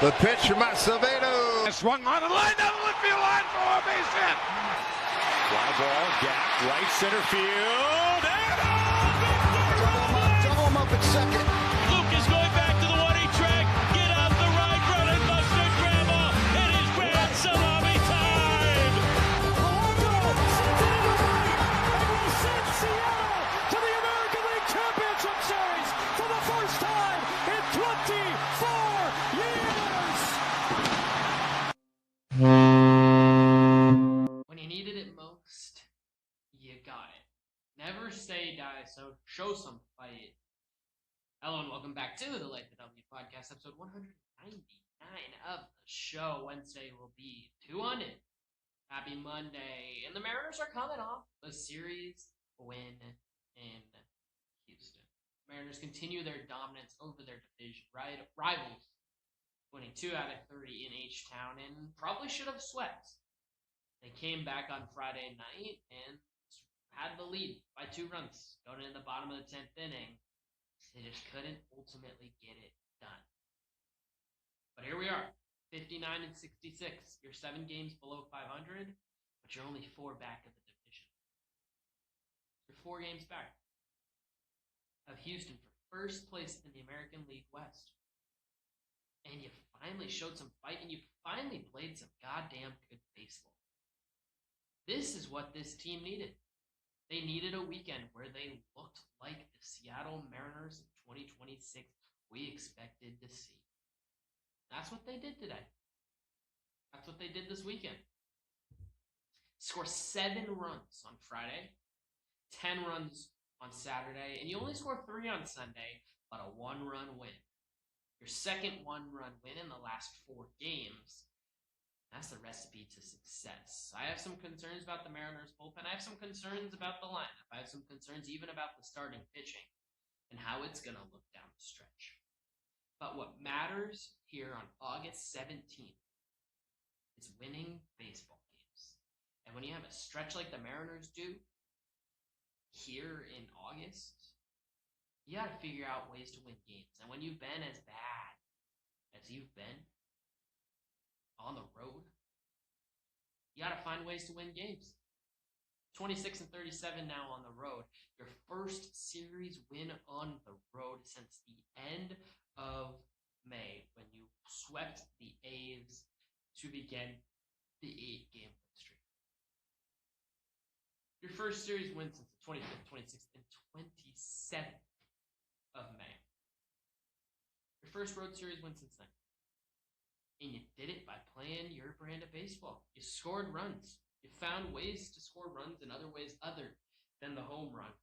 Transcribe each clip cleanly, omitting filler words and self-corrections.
The pitch from Acevedo. Swung on and line down the left field line for a base hit. Fly ball, gap, right center field. Double him up at second. Luke is going back to the 1-8 track. Get out the right, run and mustard grandma. It is grand salami time. Polanco sent it into right, and will send Seattle to the American League Championship Series for the first time in 24 years. When you needed it most, you got it. Never say die, so show some fight. Hello and welcome back to the Life of W podcast, episode 199 of the show. Wednesday will be 200. Happy Monday. And the Mariners are coming off a series win in Houston. Mariners continue their dominance over their division rivals, winning 2 out of 3 in H-Town and probably should have swept. They came back on Friday night and had the lead by 2 runs going in the bottom of the 10th inning. They just couldn't ultimately get it done. But here we are, 59 and 66. You're 7 games below 500, but you're only 4 back of the division. You're 4 games back of Houston for first place in the American League West. And you finally showed some fight, and you finally played some goddamn good baseball. This is what this team needed. They needed a weekend where they looked like the Seattle Mariners of 2026 we expected to see. That's what they did today. That's what they did this weekend. Score 7 runs on Friday, 10 runs on Saturday, and you only score 3 on Sunday, but a 1-run win. Your second 1-run win in the last 4 games. That's the recipe to success. I have some concerns about the Mariners bullpen. I have some concerns about the lineup. I have some concerns even about the starting pitching and how it's going to look down the stretch. But what matters here on August 17th is winning baseball games. And when you have a stretch like the Mariners do here in August, you got to figure out ways to win games. And when you've been as bad as you've been on the road, you got to find ways to win games. 26 and 37 now on the road. Your first series win on the road since the end of May when you swept the A's to begin the 8-game win streak. Your first series win since the 25th, 26th, and 27th of May. Your first road series win since then. And you did it by playing your brand of baseball. You scored runs. You found ways to score runs in other ways other than the home run.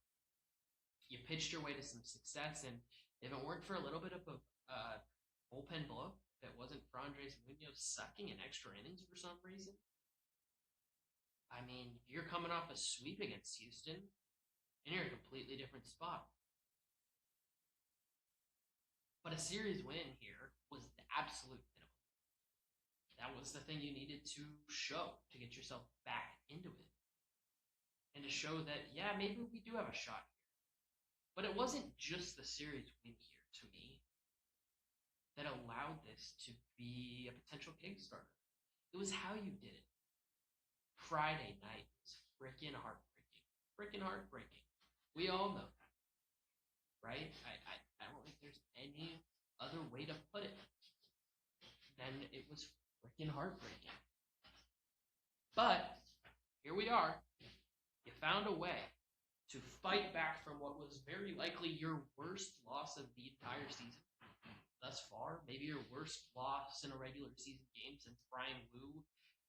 You pitched your way to some success, and if it weren't for a little bit of a bullpen blow, if it wasn't for Andres Munoz sucking in extra innings for some reason, I mean, you're coming off a sweep against Houston, and you're in a completely different spot. But a series win here was the absolute minimum. That was the thing you needed to show to get yourself back into it. And to show that, yeah, maybe we do have a shot here. But it wasn't just the series win here, to me, that allowed this to be a potential Kickstarter. It was how you did it. Friday night was freaking heartbreaking. Freaking heartbreaking. We all know that. Right? I don't think there's any other way to put it than it was freaking heartbreaking. But here we are. You found a way to fight back from what was very likely your worst loss of the entire season thus far. Maybe your worst loss in a regular season game since Brian Wu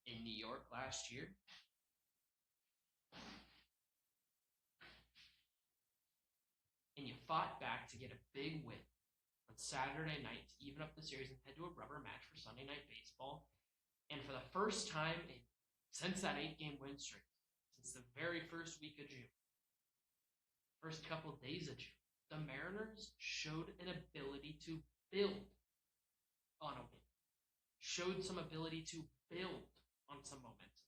in New York last year. And you fought back to get a big win on Saturday night to even up the series and head to a rubber match for Sunday Night Baseball. And for the first time since that 8-game win streak, since the very first week of June, first couple of days of June, the Mariners showed an ability to build on a win. Showed some ability to build on some momentum.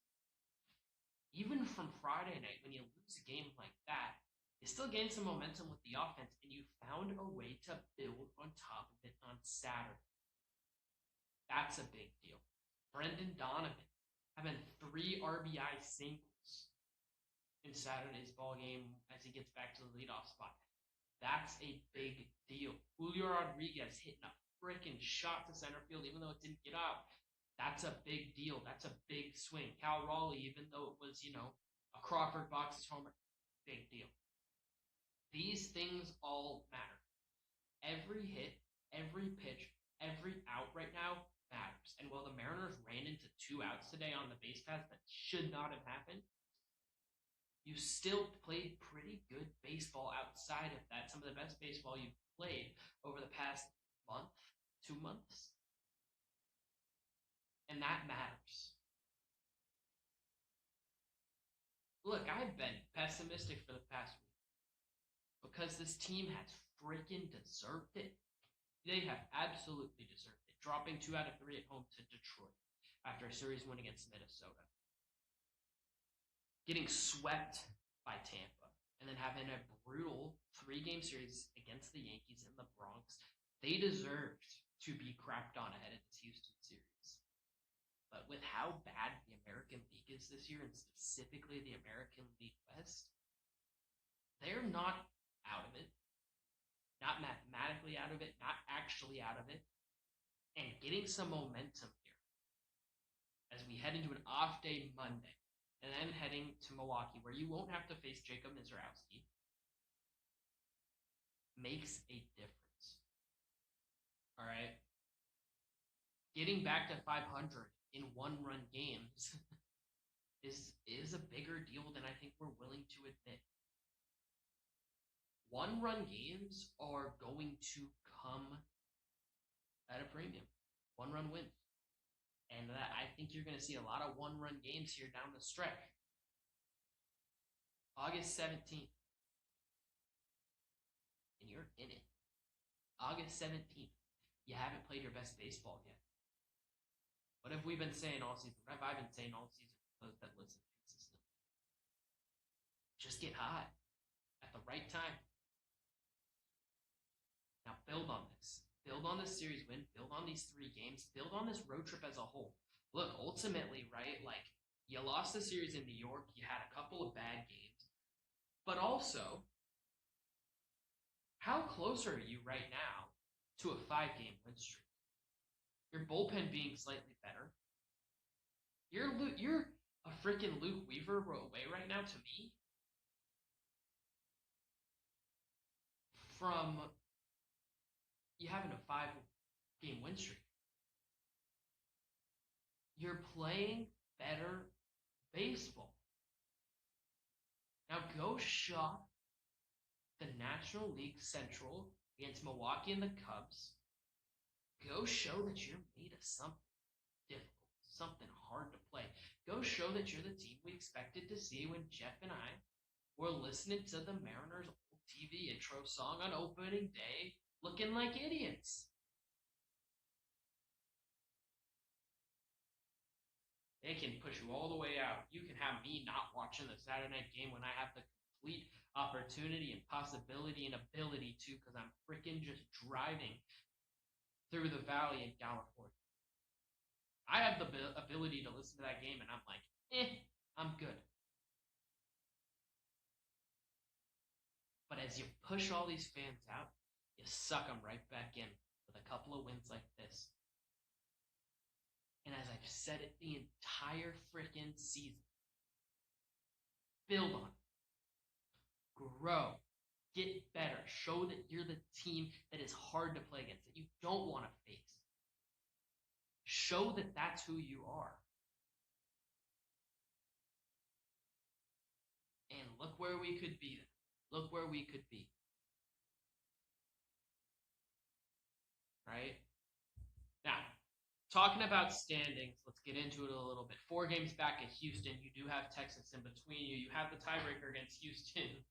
Even from Friday night, when you lose a game like that, you still gained some momentum with the offense, and you found a way to build on top of it on Saturday. That's a big deal. Brendan Donovan having 3 RBI singles in Saturday's ball game as he gets back to the leadoff spot. That's a big deal. Julio Rodriguez hitting a freaking shot to center field even though it didn't get out. That's a big deal. That's a big swing. Cal Raleigh, even though it was, a Crawford boxes homer, big deal. These things all matter. Every hit, every pitch, every out right now matters. And while the Mariners ran into 2 outs today on the base paths that should not have happened, you still played pretty good baseball outside of that. Some of the best baseball you've played over the past month, 2 months. And that matters. Look, I've been pessimistic for the past week because this team has freaking deserved it. They have absolutely deserved it. Dropping 2 out of 3 at home to Detroit after a series win against Minnesota. Getting swept by Tampa, and then having a brutal 3-game series against the Yankees in the Bronx. They deserved to be crapped on ahead of this Houston series. But with how bad the American League is this year, and specifically the American League West, they're not out of it. Not mathematically out of it, not actually out of it. And getting some momentum here as we head into an off day Monday. And then heading to Milwaukee, where you won't have to face Jacob Mizorowski, makes a difference. All right? Getting back to 500 in 1-run games is a bigger deal than I think we're willing to admit. 1-run games are going to come at a premium. 1-run wins. And I think you're going to see a lot of 1-run games here down the stretch. August 17th. And you're in it. August 17th. You haven't played your best baseball yet. What have we been saying all season? What have I been saying all season for those that listen consistently? Just get hot at the right time. Now build on this. Build on this series win, build on these 3 games, build on this road trip as a whole. Look, ultimately, right, you lost the series in New York, you had a couple of bad games, but also, how close are you right now to a 5-game win streak? Your bullpen being slightly better. You're a freaking Luke Weaver away right now, to me, from you having a 5-game win streak. You're playing better baseball. Now go shock the National League Central against Milwaukee and the Cubs. Go show that you're made of something difficult, something hard to play. Go show that you're the team we expected to see when Jeff and I were listening to the Mariners' old TV intro song on opening day, looking like idiots. They can push you all the way out. You can have me not watching the Saturday night game when I have the complete opportunity and possibility and ability to, because I'm freaking just driving through the valley in California. I have the ability to listen to that game and I'm like, I'm good. But as you push all these fans out, you suck them right back in with a couple of wins like this. And as I've said it the entire freaking season, build on it. Grow. Get better. Show that you're the team that is hard to play against, that you don't want to face. Show that that's who you are. And look where we could be. Look where we could be. Right? Now, talking about standings, let's get into it a little bit. 4 games back at Houston. You do have Texas in between you. You have the tiebreaker against Houston.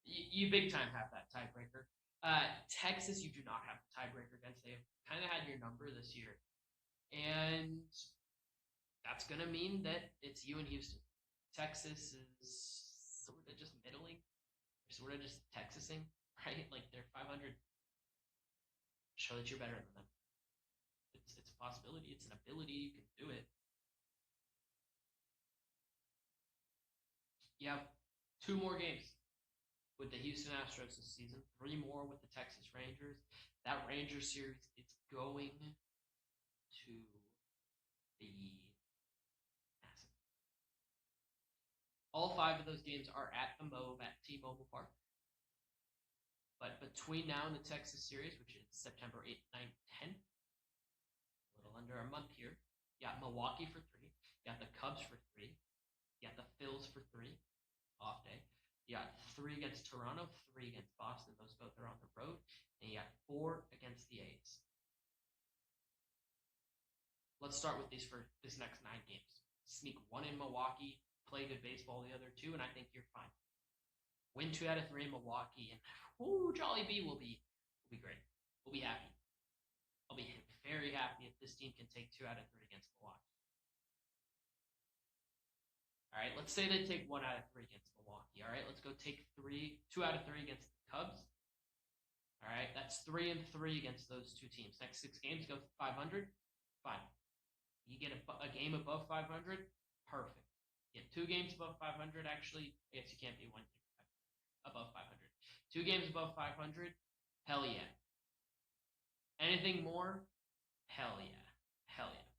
You big time have that tiebreaker. Texas, you do not have the tiebreaker against. They've kind of had your number this year. And that's going to mean that it's you and Houston. Texas is sort of just middling. They're sort of just Texasing, right? Like they're 500. Show that you're better than them. It's possibility. It's an ability. You can do it. You have 2 more games with the Houston Astros this season, 3 more with the Texas Rangers. That Rangers series is going to be massive. All 5 of those games are at the Move at T-Mobile Park. But between now and the Texas series, which is September 8th, 9th, 10th, a little under a month here, you got Milwaukee for 3, you got the Cubs for 3, you got the Phils for 3, off day. You got 3 against Toronto, 3 against Boston. Those both are on the road. And you got 4 against the A's. Let's start with these for this next 9 games. Sneak 1 in Milwaukee, play good baseball the other 2, and I think you're fine. Win 2 out of 3 in Milwaukee, and Jolly B will be great. We'll be happy. I'll be very happy if this team can take 2 out of 3 against Milwaukee. All right, let's say they take 1 out of 3 against Milwaukee. All right, let's go take 2 out of 3 against the Cubs. All right, that's 3-3 against those 2 teams. Next 6 games, go 500. Fine. You get a game above 500. Perfect. You get 2 games above 500. Actually, I guess you can't be 1 game above 500. 2 games above 500. Hell yeah. Anything more? Hell yeah. Hell yeah.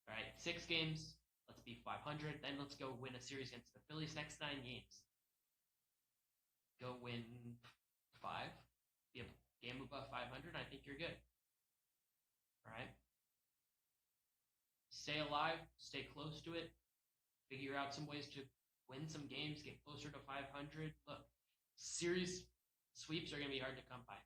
All right, 6 games. Let's be 500. Then let's go win a series against the Phillies. Next 9 games. Go win 5. Be a game above 500. I think you're good. All right. Stay alive. Stay close to it. Figure out some ways to win some games. Get closer to 500. Look, series sweeps are going to be hard to come by.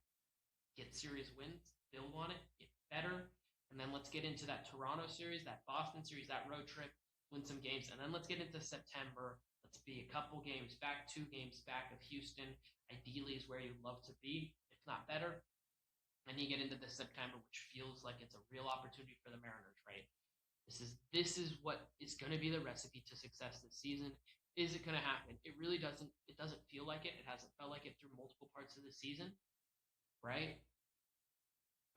Get series wins. Build on it. Get better. And then let's get into that Toronto series, that Boston series, that road trip. Win some games, and then let's get into September. Let's be a couple games back, 2 games back of Houston. Ideally is where you'd love to be, if not better. And you get into the September, which feels like it's a real opportunity for the Mariners, right? This is what is going to be the recipe to success this season. Is it going to happen? It really doesn't. It doesn't feel like it. It hasn't felt like it through multiple parts of the season, right?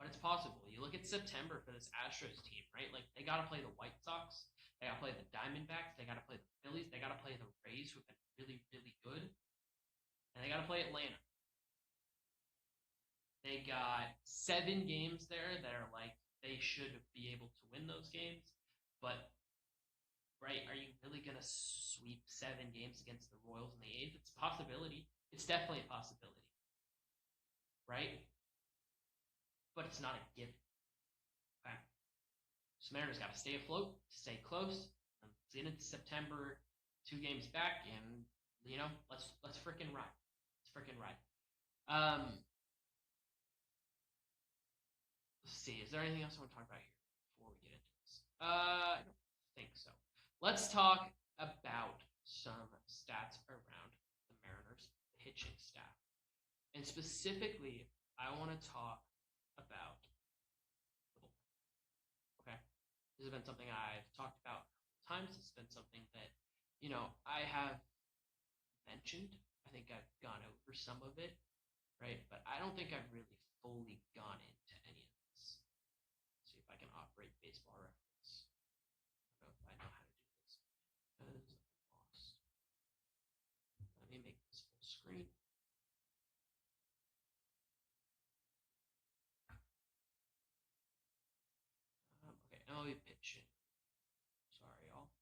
But it's possible. You look at September for this Astros team, right? Like, they got to play the White Sox. They got to play the Diamondbacks. They got to play the Phillies. They got to play the Rays, who've been really, really good. And they got to play Atlanta. They got 7 games there that are like they should be able to win those games. But, right, are you really going to sweep 7 games against the Royals and the A's? It's a possibility. It's definitely a possibility. Right? But it's not a given. Okay? So Mariners got to stay afloat, stay close. Let's get into September, 2 games back, and let's frickin' ride. Let's frickin' ride. Let's see. Is there anything else I want to talk about here before we get into this? I don't think so. Let's talk about some stats around the Mariners pitching staff, and specifically, I want to talk about the bullpen. Okay. This has been something I've talked about times. It's been something that, I have mentioned. I think I've gone over some of it, right? But I don't think I've really fully gone into any of this. Let's see if I can operate baseball reference. I don't know if I know how to do this because I'm lost. Let me make this full screen. Okay, MLB pitching. Sorry, y'all.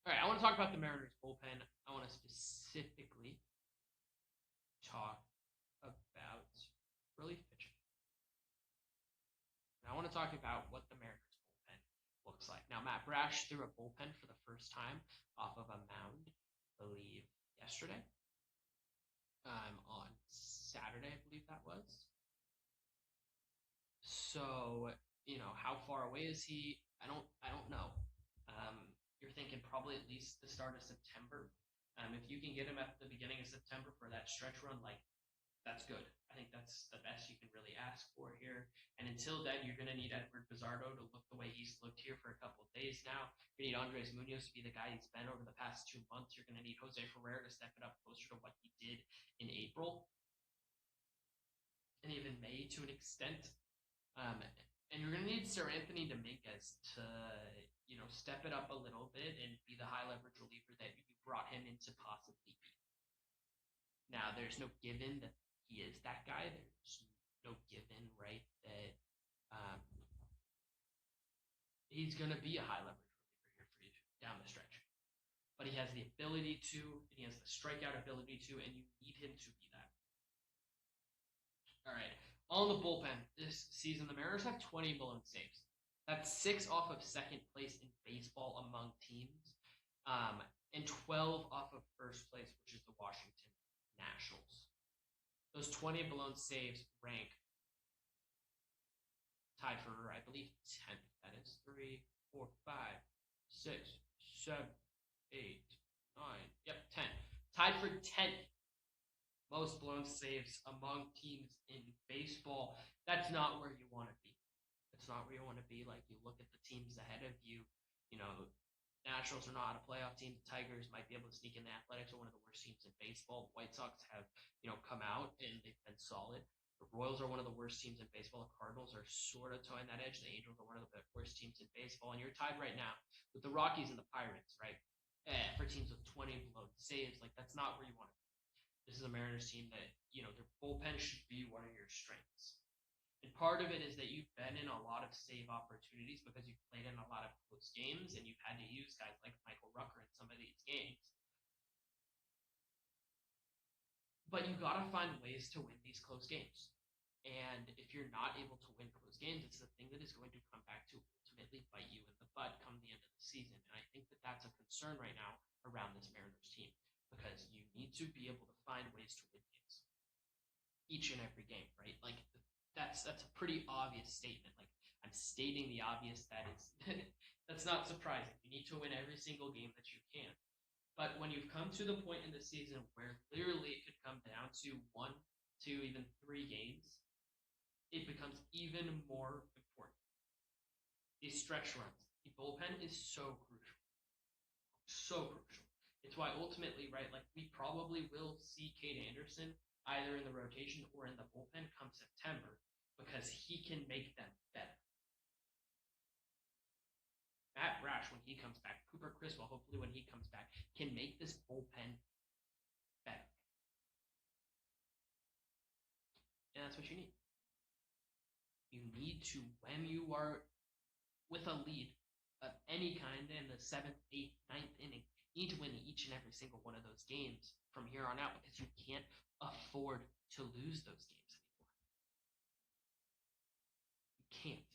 All right, I want to talk about the Mariners bullpen. I want to specifically talk about relief pitching. And I want to talk about what the Mariners bullpen looks like. Now, Matt Brash threw a bullpen for the first time off of a mound, I believe, yesterday. On Saturday, I believe that was. So, how far away is he? I don't know. You're thinking probably at least the start of September. If you can get him at the beginning of September for that stretch run, that's good. I think that's the best you can really ask for here. And until then, you're going to need Edward Bizardo to look the way he's looked here for a couple of days now. You're going to need Andres Munoz to be the guy he's been over the past 2 months. You're going to need Jose Ferrer to step it up closer to what he did in April. and even May to an extent. And you're going to need Sir Anthony Dominguez to, step it up a little bit and be the high leverage reliever that you brought him in to possibly be. Now, there's no given that he is that guy. There's no given, right, that he's going to be a high leverage reliever here for you down the stretch. But he has the ability to, and he has the strikeout ability to, and you need him to be that. All right. On the bullpen this season, the Mariners have 20 blown saves. That's 6 off of second place in baseball among teams, and 12 off of first place, which is the Washington Nationals. Those 20 blown saves rank tied for, I believe, 10th. That is 3, 4, 5, 6, 7, 8, 9. Yep, 10. Tied for 10th. Most blown saves among teams in baseball. That's not where you want to be. That's not where you want to be. Like, you look at the teams ahead of you. Nationals are not a playoff team. The Tigers might be able to sneak in. The Athletics are one of the worst teams in baseball. The White Sox have, come out and they've been solid. The Royals are one of the worst teams in baseball. The Cardinals are sort of towing that edge. The Angels are one of the worst teams in baseball. And you're tied right now with the Rockies and the Pirates, right? For teams with 20 blown saves. Like, that's not where you want to be. This is a Mariners team that, their bullpen should be one of your strengths. And part of it is that you've been in a lot of save opportunities because you've played in a lot of close games and you've had to use guys like Michael Rucker in some of these games. But you got to find ways to win these close games. And if you're not able to win close games, it's the thing that is going to come back to ultimately bite you in the butt come the end of the season. And I think that that's a concern right now around this Mariners team because you need to be able to find ways to win games each and every game, right? Like, that's a pretty obvious statement. Like, I'm stating the obvious. That is that's not surprising. You need to win every single game that you can. But when you've come to the point in the season where literally it could come down to 1, 2, even 3 games, it becomes even more important. These stretch runs, the bullpen is so crucial. So crucial. It's why ultimately, right, like, we probably will see Cade Anderson either in the rotation or in the bullpen come September because he can make them better. Matt Brash, when he comes back, Cooper Criswell, hopefully when he comes back, can make this bullpen better. And that's what you need. You need to, when you are with a lead of any kind in the 7th, 8th, 9th inning, you need to win each and every single one of those games from here on out because you can't afford to lose those games anymore. You can't.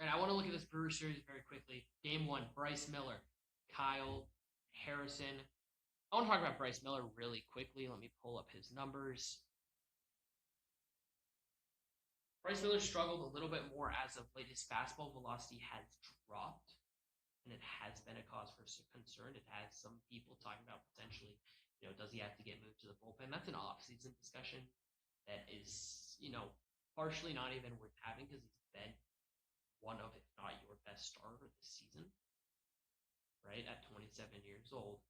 All right, I want to look at this Brewers series very quickly. Game 1, Bryce Miller, Kyle Harrison. I want to talk about Bryce Miller really quickly. Let me pull up his numbers. Bryce Miller struggled a little bit more as of late. His fastball velocity has dropped, and it has been a cause for concern. It has some people talking about potentially, does he have to get moved to the bullpen? That's an off-season discussion that is, partially not even worth having because he's been one of, if not your best starter this season, right, at 27 years old.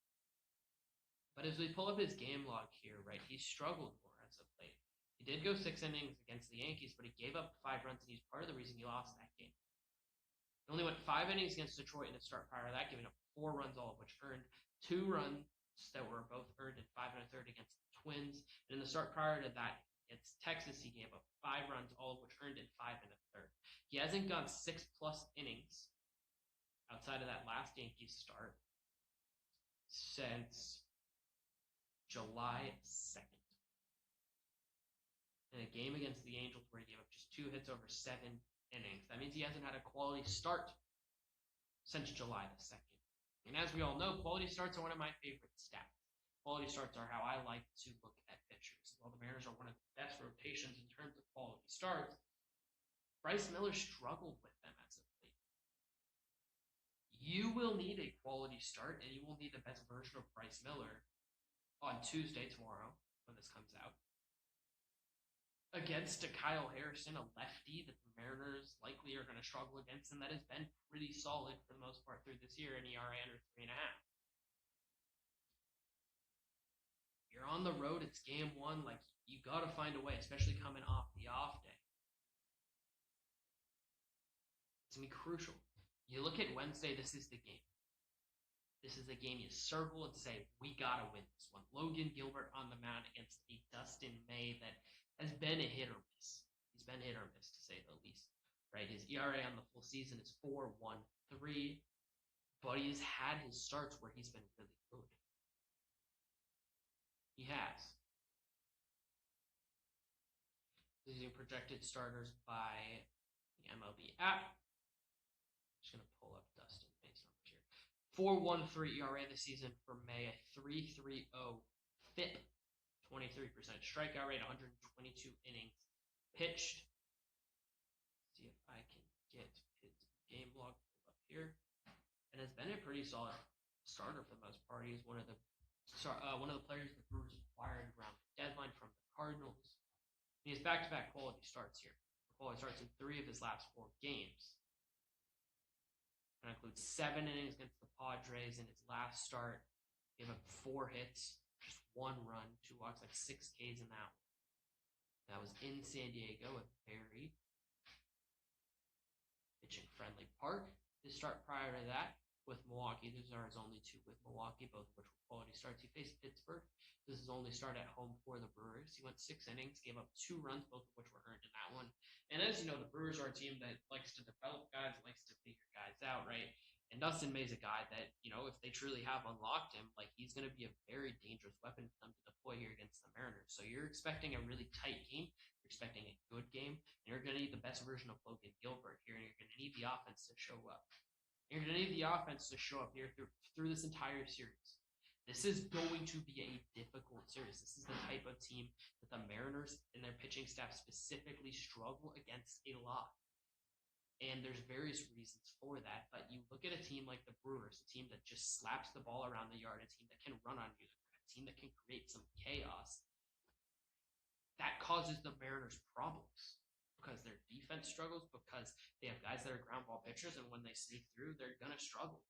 But as we pull up his game log here, right, he struggled more as of late. He did go 6 innings against the Yankees, but he gave up 5 runs, and he's part of the reason he lost that game. He only went 5 innings against Detroit in the start prior to that, giving up 4 runs, all of which earned. 2 runs that were both earned in 5 1/3 against the Twins. And in the start prior to that against Texas, he gave up 5 runs, all of which earned in 5 1/3. He hasn't gone 6+ innings outside of that last Yankees start since July 2nd. In a game against the Angels where he gave up just 2 hits over 7 innings. That means he hasn't had a quality start since July 2nd. And as we all know, quality starts are one of my favorite stats. Quality starts are how I like to look at pitchers. While the Mariners are one of the best rotations in terms of quality starts, Bryce Miller struggled with them as of late. You will need a quality start, and you will need the best version of Bryce Miller on Tuesday, tomorrow, when this comes out, against a Kyle Harrison, a lefty that the Mariners likely are going to struggle against, and that has been pretty solid for the most part through this year, an ERA under 3.5. you're on the road. It's game one. Like, you got to find a way, especially coming off the off day. It's going to be crucial. You look at Wednesday, this is the game. This is the game you circle and say, we got to win this one. Logan Gilbert on the mound against a Dustin May that has been a hit or miss. He's been hit or miss, to say the least. Right? His ERA on the full season is 4.13, but he's had his starts where he's been really good. He has. These are projected starters by the MLB app. Just going to pull up Dustin May's numbers here. 4.13 ERA this season for May, a 3.30 FIP, 23% strikeout rate, 122 innings pitched. Let's see if I can get his game log pulled up here. And has been a pretty solid starter for the most part. He's one of the players the Brewers acquired around the deadline from the Cardinals. He has back-to-back quality starts here. Quality starts in 3 of his last 4 games. That includes 7 innings against the Padres in his last start. Gave up 4 hits, just 1 run, 2 walks, like 6 Ks in that one. That was in San Diego at very pitching-friendly park. His start prior to that with Milwaukee. These are his only 2 with Milwaukee, both of which were quality starts. He faced Pittsburgh. This is his only start at home for the Brewers. He went 6 innings, gave up 2 runs, both of which were earned in that one. And as you know, the Brewers are a team that likes to develop guys, likes to figure guys out, right? And Dustin May's a guy that, you know, if they truly have unlocked him, like, he's going to be a very dangerous weapon for them to deploy here against the Mariners. So you're expecting a really tight game. You're expecting a good game. And you're going to need the best version of Logan Gilbert here, and you're going to need the offense to show up. You're going to need the offense to show up here through this entire series. This is going to be a difficult series. This is the type of team that the Mariners and their pitching staff specifically struggle against a lot. And there's various reasons for that. But you look at a team like the Brewers, a team that just slaps the ball around the yard, a team that can run on you, a team that can create some chaos. That causes the Mariners problems. Because their defense struggles, because they have guys that are ground ball pitchers, and when they sneak through, they're going to struggle.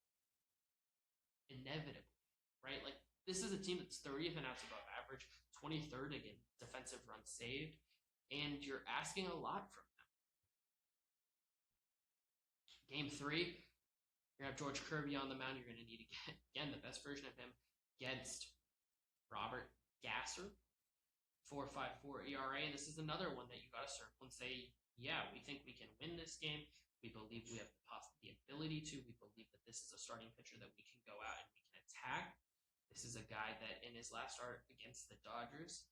Inevitably, right? Like, this is a team that's 30th in outs above average, 23rd in defensive runs saved, and you're asking a lot from them. Game 3, you're going to have George Kirby on the mound. You're going to need, again, the best version of him against Robert Gasser. 4.54 ERA, and this is another one that you got to circle and say, yeah, we think we can win this game. We believe we have the ability to. We believe that this is a starting pitcher that we can go out and we can attack. This is a guy that in his last start against the Dodgers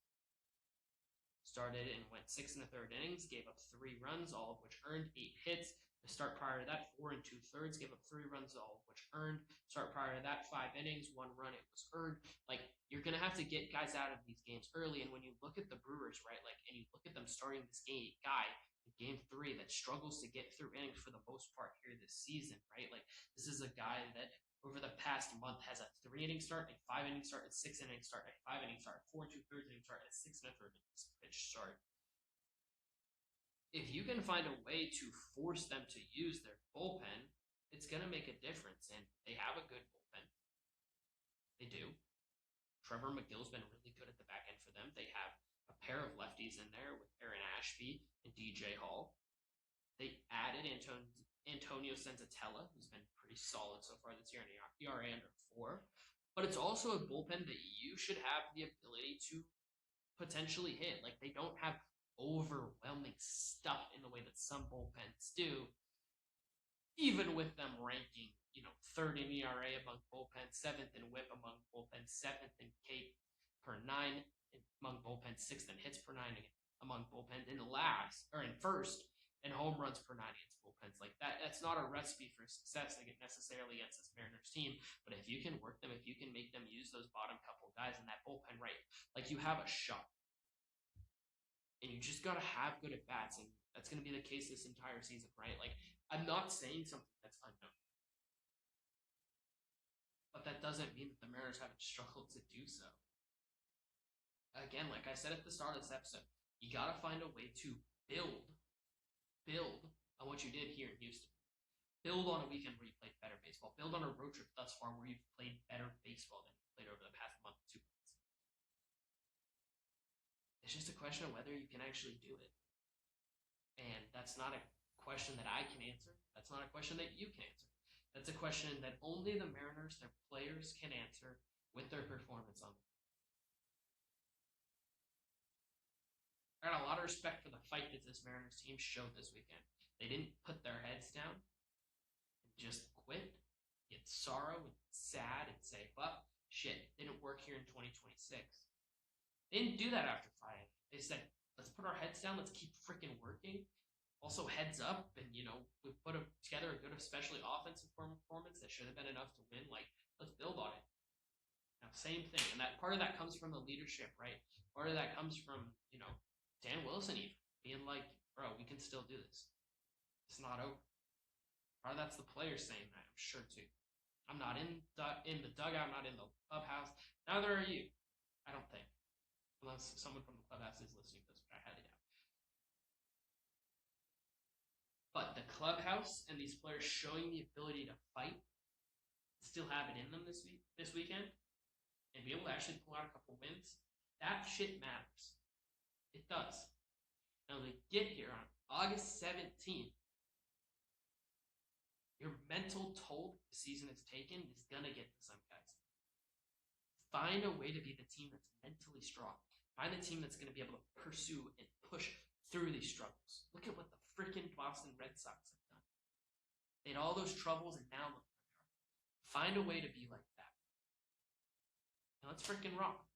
started and went 6 1/3 innings, gave up 3 runs, all of which earned, 8 hits. The start prior to that, 4 2/3, gave up 3 runs, all of which earned. Start prior to that, 5 innings, 1 run, it was earned. Like, you're going to have to get guys out of these games early. And when you look at the Brewers, right, like, and you look at them starting this game, in game 3 that struggles to get through innings for the most part here this season, right? Like, this is a guy that over the past month has a 3-inning start, a 5-inning start, a 6-inning start, a 5-inning start, 4 2/3 inning start, and a 6 1/3 pitch start. If you can find a way to force them to use their bullpen, it's going to make a difference. And they have a good bullpen. They do. Trevor McGill's been really good at the back end for them. They have a pair of lefties in there with Aaron Ashby and DJ Hall. They added Antonio Senzatella, who's been pretty solid so far this year in ERA under 4. But it's also a bullpen that you should have the ability to potentially hit. Like, they don't have overwhelming stuff in the way that some bullpens do, even with them ranking, 3rd in ERA among bullpens, 7th in WHIP among bullpens, 7th in K per 9 among bullpens, 6th in hits per 9 among bullpens, in 1st in home runs per 9 against bullpens. Like, that's not a recipe for success necessarily against this Mariners team. But if you can work them, if you can make them use those bottom couple guys in that bullpen, right, like, you have a shot. And you just got to have good at-bats, and that's going to be the case this entire season, right? Like, I'm not saying something that's unknown. But that doesn't mean that the Mariners haven't struggled to do so. Again, like I said at the start of this episode, you got to find a way to build on what you did here in Houston. Build on a weekend where you played better baseball. Build on a road trip thus far where you've played better baseball than you played over the past month, 2 months. It's just a question of whether you can actually do it. And that's not a question that I can answer. That's not a question that you can answer. That's a question that only the Mariners, their players, can answer with their performance on the field. I got a lot of respect for the fight that this Mariners team showed this weekend. They didn't put their heads down and just quit, get sorrow and sad and say, well, shit, didn't work here in 2026. They didn't do that after Friday. They said, let's put our heads down, let's keep freaking working. Also, heads up, and, we put together a good, especially offensive performance that should have been enough to win. Like, let's build on it. Now, same thing. And that part of that comes from the leadership, right? Part of that comes from, Dan Wilson even being like, bro, we can still do this. It's not over. Part of that's the players saying that, I'm sure, too. I'm not in the dugout. I'm not in the clubhouse. Neither are you, I don't think. Unless someone from the clubhouse is listening to this, which I highly doubt. But the clubhouse and these players showing the ability to fight, still have it in them this weekend, and be able to actually pull out a couple wins, that shit matters. It does. Now, to get here on August 17th, your mental toll the season has taken is going to get to some guys. Find a way to be the team that's mentally strong. Find a team that's going to be able to pursue and push through these struggles. Look at what the freaking Boston Red Sox have done. They had all those troubles, and now look where they are. Find a way to be like that. Now, let's freaking rock.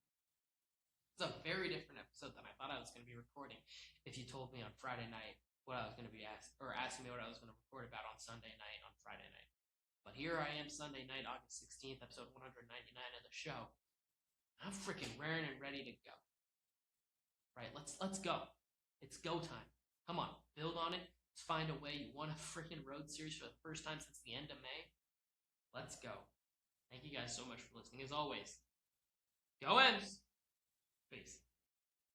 It's a very different episode than I thought I was going to be recording if you told me on Friday night what I was going to be asking me what I was going to record about on Sunday night on Friday night. But here I am Sunday night, August 16th, episode 199 of the show. I'm freaking raring and ready to go. Right, let's go. It's go time. Come on, build on it. Let's find a way. You won a freaking road series for the first time since the end of May. Let's go. Thank you guys so much for listening. As always, go M's! Peace.